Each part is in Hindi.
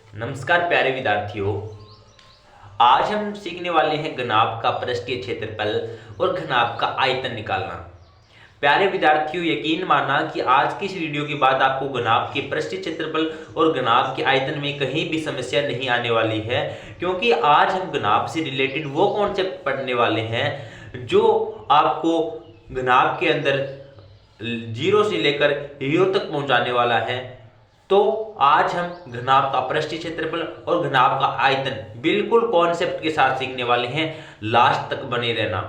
नमस्कार प्यारे विद्यार्थियों। आज हम सीखने वाले हैं घनाभ का पृष्ठीय क्षेत्रफल और घनाभ का आयतन निकालना। प्यारे विद्यार्थियों, यकीन मानना कि आज की इस वीडियो के बाद आपको घनाभ के पृष्ठीय क्षेत्रफल और घनाभ के आयतन में कहीं भी समस्या नहीं आने वाली है, क्योंकि आज हम घनाभ से रिलेटेड वो कॉन्सेप्ट पढ़ने वाले हैं जो आपको घनाभ के अंदर जीरो से लेकर हीरो तक पहुंचाने वाला है। तो आज हम घनाभ का पृष्ठीय क्षेत्रफल और घनाभ का आयतन बिल्कुल कॉन्सेप्ट के साथ सीखने वाले हैं। लास्ट तक बने रहना।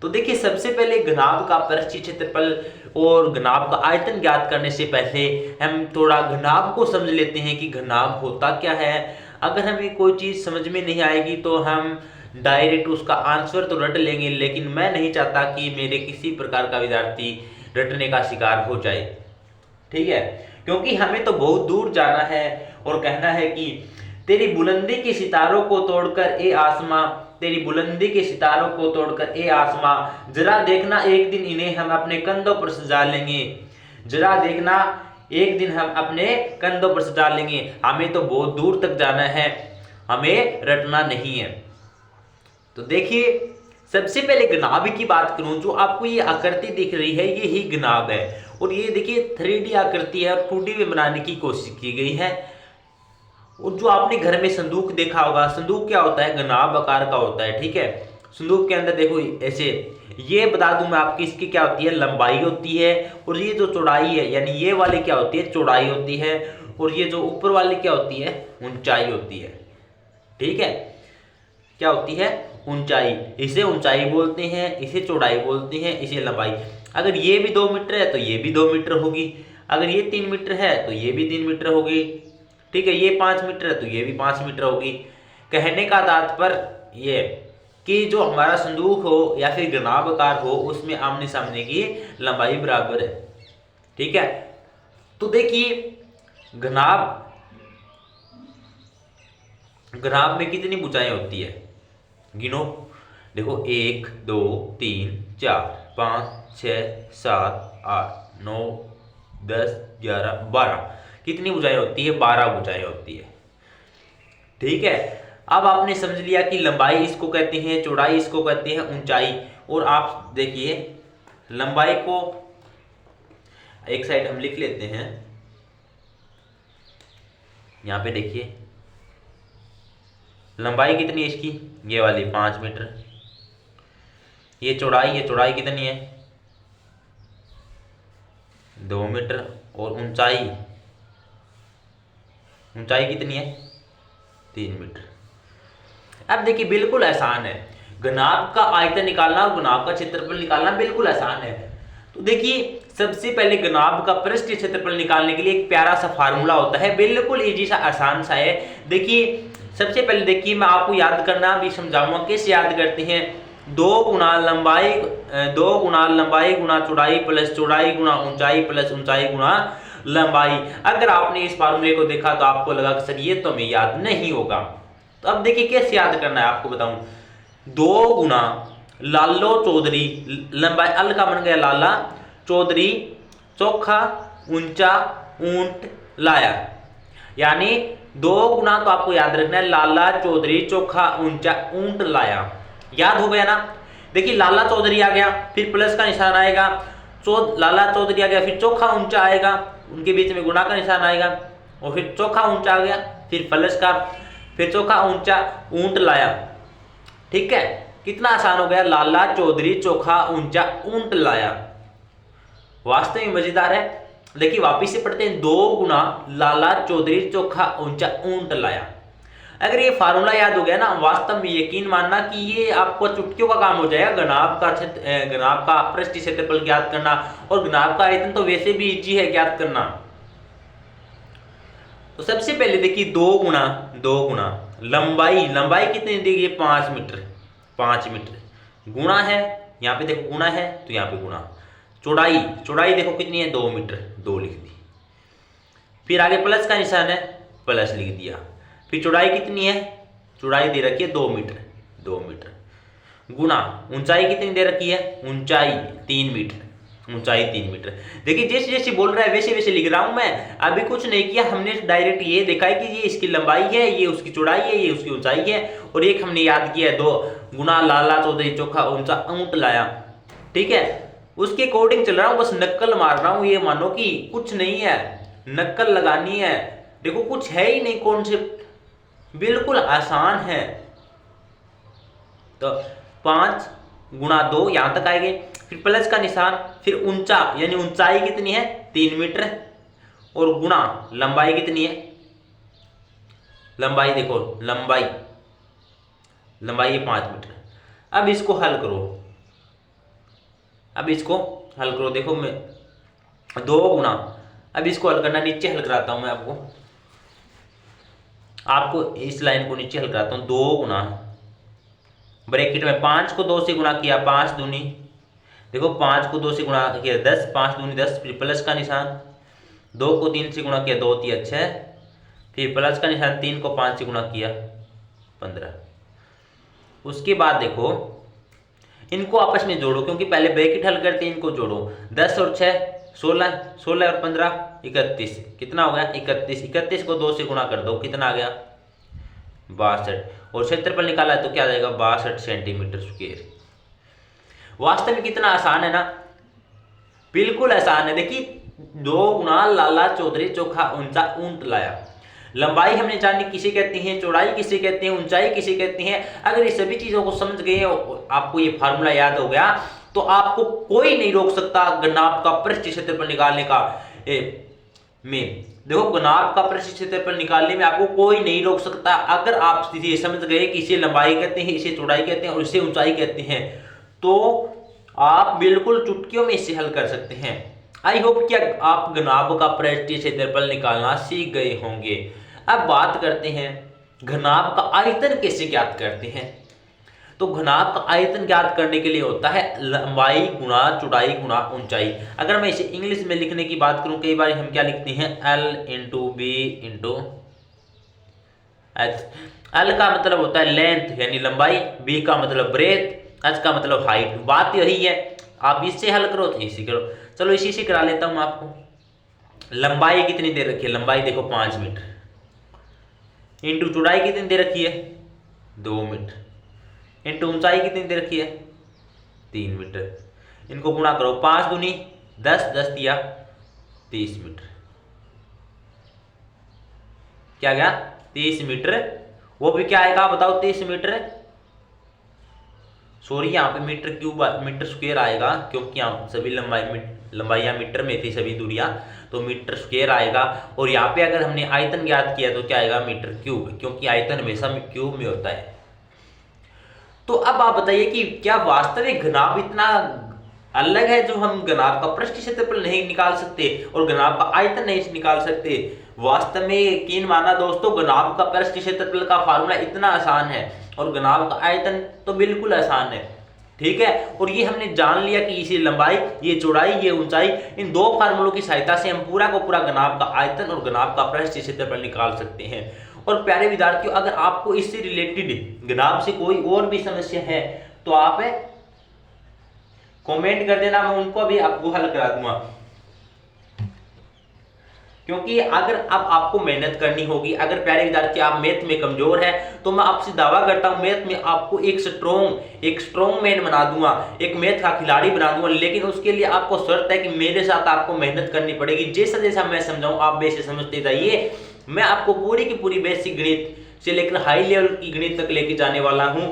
तो देखिए, सबसे पहले घनाभ का पृष्ठीय क्षेत्रफल और घनाभ का आयतन ज्ञात करने से पहले हम थोड़ा घनाभ को समझ लेते हैं कि घनाभ होता क्या है। अगर हमें कोई चीज समझ में नहीं आएगी तो हम डायरेक्ट उसका आंसर तो रट लेंगे, लेकिन मैं नहीं चाहता कि मेरे किसी प्रकार का विद्यार्थी रटने का शिकार हो जाए। ठीक है, क्योंकि हमें तो बहुत दूर जाना है और कहना है कि तेरी बुलंदी के सितारों को तोड़कर ए आसमां, तेरी बुलंदी के सितारों को तोड़कर ए आसमां, जरा देखना एक दिन इन्हें हम अपने कंधों पर सजा लेंगे। जरा देखना एक दिन हम अपने कंधों पर सजा लेंगे। हमें तो बहुत दूर तक जाना है, हमें रटना नहीं है। तो देखिए, सबसे पहले घनाभ की बात करूं, जो आपको ये आकृति दिख रही है ये ही घनाभ है। और ये देखिए 3D आकृति है और 2D में बनाने की कोशिश की गई है। और जो आपने घर में संदूक देखा होगा, संदूक क्या होता है, घनाभ आकार का होता है। ठीक है, संदूक के अंदर देखो ऐसे, ये बता दूं मैं आपकी, इसकी क्या होती है, लंबाई होती है। और ये जो चौड़ाई है, यानी ये वाली क्या होती है, चौड़ाई होती है। और ये जो ऊपर वाली क्या होती है, ऊंचाई होती है। ठीक है, क्या होती है, ऊंचाई। इसे ऊंचाई बोलते हैं, इसे चौड़ाई बोलते हैं, इसे लंबाई। अगर ये भी 2 मीटर है तो ये भी 2 मीटर होगी। अगर ये 3 मीटर है तो ये भी 3 मीटर होगी। ठीक है, ये 5 मीटर है तो ये भी 5 मीटर होगी। कहने का तात्पर्य ये कि जो हमारा संदूक हो या फिर घनाभ आकार हो, उसमें आमने सामने की लंबाई बराबर है। ठीक है, तो देखिए घनाभ घनाभ में कितनी भुजाएं होती है, गिनो। देखो 1 2 3 4 5 6 7 8 9 10 11 12, कितनी भुजाएं होती है, 12 भुजाएं होती है। ठीक है, अब आपने समझ लिया कि लंबाई इसको कहते हैं, चौड़ाई इसको कहते हैं, ऊंचाई। और आप देखिए लंबाई को एक साइड हम लिख लेते हैं। यहां पे देखिए लंबाई कितनी है इसकी, ये वाली 5 मीटर। ये चौड़ाई कितनी है, 2 मीटर। और ऊंचाई कितनी है, 3 मीटर। अब देखिए बिल्कुल आसान है, घनाभ का आयतन निकालना और घनाभ का क्षेत्रफल निकालना बिल्कुल आसान है। तो देखिए सबसे पहले घनाभ का पृष्ठीय क्षेत्रफल निकालने के लिए एक प्यारा सा फार्मूला होता है, बिल्कुल इजी सा, आसान सा है। देखिए सबसे पहले देखिए, मैं आपको याद करना भी समझाऊंगा कैसे याद करते हैं। 2 गुना लंबाई गुना चौड़ाई प्लस चौड़ाई गुना ऊंचाई प्लस ऊंचाई गुना लंबाई। अगर आपने इस फार्मूले को देखा तो आपको लगा कि सर ये तो हमें याद नहीं होगा। तो अब देखिए कैसे याद करना है, आपको बताऊं। 2 गुना लालो चौधरी, लंबाई अल का बन गया लाला, चौधरी चोखा ऊंचा ऊंट लाया। यानी 2 गुना तो आपको याद रखना है, लाला चौधरी चोखा ऊंचा ऊंट लाया। याद हो गया ना। देखिए लाला चौधरी आ गया, फिर प्लस का निशान आएगा, लाला चौधरी आ गया, फिर चोखा ऊंचा आएगा, उनके बीच में गुणा का निशान आएगा, और फिर चोखा ऊंचा आ गया, फिर प्लस का, फिर चोखा ऊंचा ऊंट लाया। ठीक है, कितना आसान हो गया, लाला चौधरी चोखा ऊंचा ऊंट लाया। वास्तव में मजेदार है। देखिए वापिस से पढ़ते हैं, 2 गुना लाला चौधरी चोखा ऊंचा ऊंट लाया। अगर ये फार्मूला याद हो गया ना, वास्तव में यकीन मानना कि ये आपको चुटकियों का काम हो जाएगा। घनाभ का पृष्ठीय क्षेत्रफल ज्ञात करना और घनाभ का आयतन तो वैसे भी इजी है ज्ञात करना। तो सबसे पहले देखिए 2 गुना लंबाई कितनी दी गई है, 5 मीटर गुणा है, यहाँ पे देखो गुणा है तो यहाँ पे गुणा। चौड़ाई देखो कितनी है, 2 मीटर, 2 लिख दी। फिर आगे प्लस का निशान है, प्लस लिख दिया। फिर चौड़ाई कितनी है, चौड़ाई दे रखी है 2 मीटर गुणा ऊंचाई कितनी दे रखी है, ऊंचाई 3 मीटर, ऊंचाई 3 मीटर। देखिए जैसे जैसे बोल रहा है वैसे वैसे लिख रहा हूं मैं, अभी कुछ नहीं किया, हमने डायरेक्ट ये देखा है कि ये इसकी लंबाई है, ये उसकी चौड़ाई है, ये उसकी ऊंचाई है, और एक हमने याद किया है 2 गुना लाला चौधरी चोखा ऊंचा ऊंट लाया, ठीक है, उसके अकॉर्डिंग चल रहा हूं, बस नक्कल मार रहा हूं, ये मानो कि कुछ नहीं है, नक्कल लगानी है। देखो कुछ है ही नहीं कॉन्सेप्ट, बिल्कुल आसान है। तो 5 गुणा 2 यहां तक आएंगे, फिर प्लस का निशान, फिर ऊंचा यानी ऊंचाई कितनी है 3 मीटर, और गुणा लंबाई कितनी है, लंबाई देखो लंबाई है 5 मीटर। अब इसको हल करो, देखो मैं 2 गुणा, अब इसको हल करना, नीचे हल कराता हूं मैं आपको इस लाइन को नीचे हल कराता हूं। 2 गुणा ब्रैकेट में 5 को 2 से गुणा किया, 5 दूनी, देखो 5 को 2 से गुणा किया 10, 5 दूनी 10, फिर प्लस का निशान, 2 को 3 से गुणा किया 2 3 6, फिर प्लस का निशान, 3 को 5 से गुणा किया 15। उसके बाद देखो इनको आपस में जोड़ो, क्योंकि पहले ब्रैकेट हल करते हैं, इनको जोड़ो, 10 और 6 16, 16 और 15 31, कितना हो गया 31, 31 को 2 से गुणा कर दो, कितना आ गया 62, और क्षेत्रफल निकाला है तो क्या आ जाएगा 62 सेंटीमीटर स्क्वायर। वास्तव में कितना आसान है ना, बिल्कुल आसान है। देखिए 2 गुना लाला चौधरी चोखा ऊंचा ऊंट लाया, लंबाई हमने जानी किसे कहते हैं, चौड़ाई किसे कहते हैं, ऊंचाई किसे कहते हैं। अगर ये सभी चीजों को समझ गए, आपको ये फार्मूला याद हो गया, तो आपको कोई नहीं रोक सकता नाप का पृष्ठ क्षेत्रफल निकालने का में। देखो नाप का पृष्ठ क्षेत्रफल निकालने में आपको कोई नहीं रोक सकता, अगर आप ये समझ गए कि इसे लंबाई कहते हैं, इसे चौड़ाई कहते हैं और इसे ऊंचाई कहते हैं, तो आप बिल्कुल चुटकियों में इसे हल कर सकते हैं। आई होप कि आप घनाभ का पृष्ठीय क्षेत्रफल निकालना सीख गए होंगे। अब बात करते हैं घनाभ का आयतन कैसे ज्ञात करते हैं। तो घनाभ का आयतन ज्ञात करने के लिए होता है लंबाई गुणा चौड़ाई गुणा ऊंचाई। अगर मैं इसे इंग्लिश में लिखने की बात करूं, कई बार हम क्या लिखते हैं L into B into H. L का मतलब होता है लेंथ यानी लंबाई, B का मतलब ब्रेथ, H का मतलब हाइट। बात यही है, आप इससे हल करो तो इसी करो। चलो इसी से करा लेता हूं आपको। लंबाई कितनी दे रखी है, लंबाई देखो 5 मीटर, इंटू चौड़ाई कितनी दे रखी है 2 मीटर, इंटू ऊंचाई कितनी दे रखी है 3 मीटर। इनको गुणा करो, 5 दूनी 10, 10 दिया 30 मीटर। क्या गया 30 मीटर। वो भी क्या आएगा बताओ 30 मीटर, सॉरी यहाँ पे मीटर क्यूब मीटर स्क्वायर आएगा, क्योंकि यहाँ सभी लंबाइयाँ मीटर में थी सभी दूरियां, तो मीटर स्क्वायर आएगा। और यहाँ पे अगर हमने आयतन ज्ञात किया तो क्या आएगा मीटर क्यूब, क्योंकि आयतन हमेशा क्यूब में होता है। तो अब आप बताइए कि क्या वास्तविक घनाभ इतना अलग है जो हम घनाभ का पृष्ठ क्षेत्रफल नहीं निकाल सकते और घनाभ का आयतन नहीं निकाल सकते। वास्तव में यकीन माना दोस्तों, घनाभ का पृष्ठ क्षेत्रफल का फार्मूला इतना आसान है और घनाभ का आयतन तो बिल्कुल आसान है, ठीक है। और ये हमने जान लिया कि इसी लंबाई, ये चौड़ाई, ये ऊंचाई, इन 2 फार्मूलों की सहायता से हम पूरा का पूरा घनाभ का आयतन और घनाभ का पृष्ठ क्षेत्रफल निकाल सकते हैं। और प्यारे विद्यार्थियों, अगर आपको इससे रिलेटेड घनाभ से कोई और भी समस्या है तो आप कमेंट कर देना, मैं उनको भी आपको हल करा दूंगा। क्योंकि अगर अब आपको मेहनत करनी होगी, अगर प्यारे विद्यार्थी आप मैथ में कमजोर है तो मैं आपसे दावा करता हूं मैथ में आपको एक स्ट्रॉन्ग मैन बना दूंगा, एक मैथ का खिलाड़ी बना दूंगा। लेकिन उसके लिए आपको शर्त है कि मेरे साथ आपको मेहनत करनी पड़ेगी। जैसा जैसा मैं समझाऊं आप वैसे समझते जाइए। मैं आपको पूरी की पूरी बेसिक गणित से लेकर हाई लेवल की गणित तक लेके जाने वाला हूं।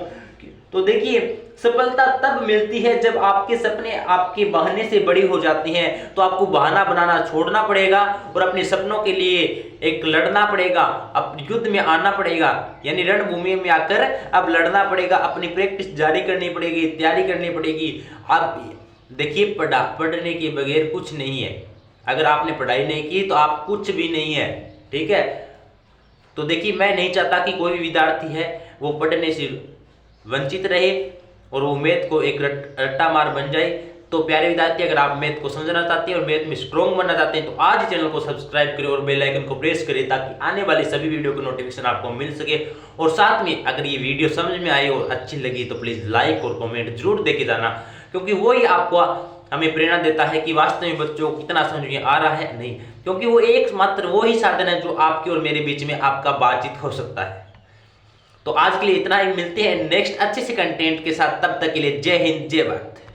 तो देखिए, सफलता तब मिलती है जब आपके सपने आपके बहाने से बड़ी हो जाती हैं। तो आपको बहाना बनाना छोड़ना पड़ेगा और अपने सपनों के लिए एक लड़ना पड़ेगा, अब युद्ध में आना पड़ेगा, यानी रणभूमि में आकर अब लड़ना पड़ेगा, अपनी प्रैक्टिस जारी करनी पड़ेगी, तैयारी करनी पड़ेगी। अब देखिए, पढ़ने के बगैर कुछ नहीं है। अगर आपने पढ़ाई नहीं की तो आप कुछ भी नहीं है, ठीक है। तो देखिए, मैं नहीं चाहता कि कोई भी विद्यार्थी है वो पढ़ने से वंचित रहे और वो मैथ को एक रट्टा मार बन जाए। तो प्यारे विद्यार्थी, अगर आप मैथ को समझना चाहते हैं और मैथ में स्ट्रॉन्ग बनना चाहते हैं तो आज चैनल को सब्सक्राइब करें और बेल आइकन को प्रेस करें, ताकि आने वाली सभी वीडियो की नोटिफिकेशन आपको मिल सके। और साथ में अगर ये वीडियो समझ में आई और अच्छी लगी तो प्लीज लाइक और कमेंट जरूर देके जाना, क्योंकि वही आपको हमें प्रेरणा देता है कि वास्तव में बच्चों को कितना समझ में आ रहा है। नहीं, क्योंकि वो एकमात्र वो ही साधन है जो आपके और मेरे बीच में आपका बातचीत हो सकता है। तो आज के लिए इतना ही, मिलते हैं नेक्स्ट अच्छे से कंटेंट के साथ। तब तक के लिए जय हिंद, जय भारत।